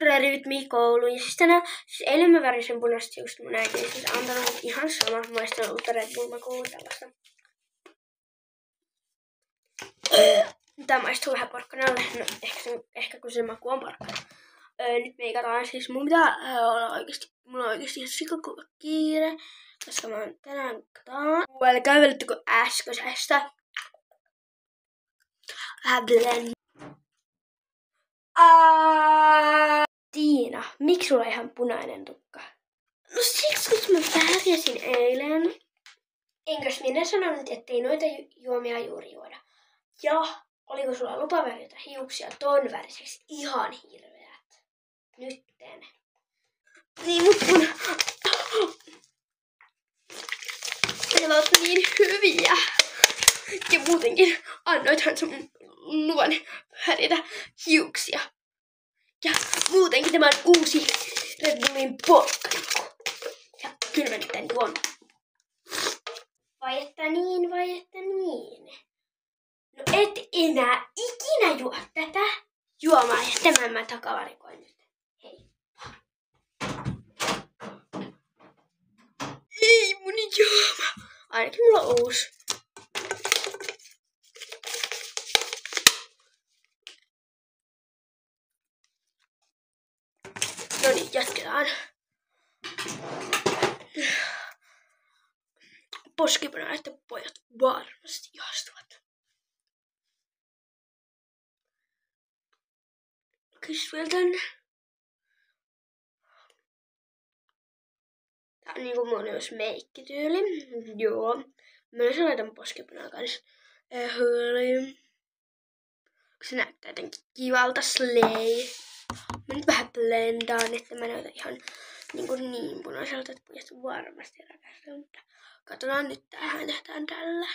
rytmi kouluun. Ja siis eilen mä värisen punaista hiukset mun äiti ei siis antanut ihan sama. Mä oon uutta Red Bull makuun tällaista. Tää maistuu vähän porkkanalle. No ehkä kun se maku on porkkana. Nyt meikataan siis mun pitää mulla on oikeesti ihan sikakova kiire. Koska mä oon tänään kävellyt kuin äsköisestä. Vähän blend. Tiina, miksi sulla on ihan punainen tukka? No siksi, kun mä värjäsin eilen. Enkös minä sanonut, ettei noita juomia juuri juoda? Ja oliko sulla lupa värjätä hiuksia ton väriseksi? Ihan hirveät. Nytten. Niin, mut kun... Ne ovat niin hyviä. Ja muutenkin annoithan sun luvan värjätä hiuksia. Ja muutenkin tämä on uusi Red Bullin porkkanaku. Ja kyllä mä nyt tän juon. Vai että niin. No et enää ikinä juo tätä juomaa ja tämän mä takavarikoin nyt. Hei. Ei mun juoma. Ainakin mulla on uusi. No niin, jatketaan. Poskipunaiset pojat varmasti ihastuvat. Kys vielä tänne. Tää on niinku mun myös meikkityyli. Joo. Mä myös laitan poskipunaa kans höylyyn. Se näyttää jotenkin kivalta slay. Mä nyt vähän blendaan, että mä näytän ihan niin punaiselta, että pojat varmasti rakastaa. Mutta katsotaan nyt tähän tehdään tällä.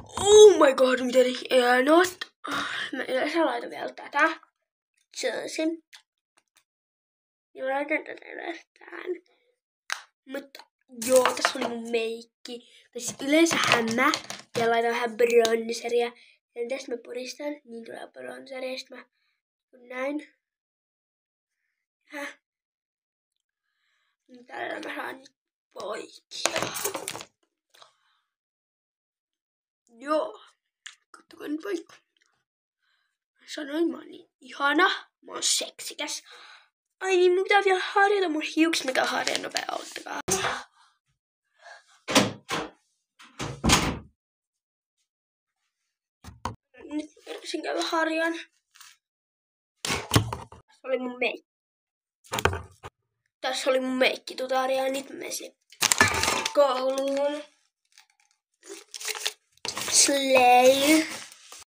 Oh my god, miten hienot! Mä yleensä laitan vielä tätä. Sellaisin. Ja mä laitan tätä ylöstään. Mutta joo, tässä oli mun meikki. Tai siis yleensähän mä vielä laitan vähän bronzeria. Ja tästä mä puristan, niin tulee bronzeria. Sitten mä näin. Tällä mä saan nyt poikia. Joo. Katsokaa nyt vaikka. Sanoin, mä oon niin ihana. Mä oon seksikäs. Ai niin, mun pitää vielä harjata mun hiukset, mikä harjan nopea, auttakaa. Nyt yritin käydä harjan. Tässä oli mun meikki. Tässä oli mun meikkitutoria ja nyt mä menisin kouluun. Slay.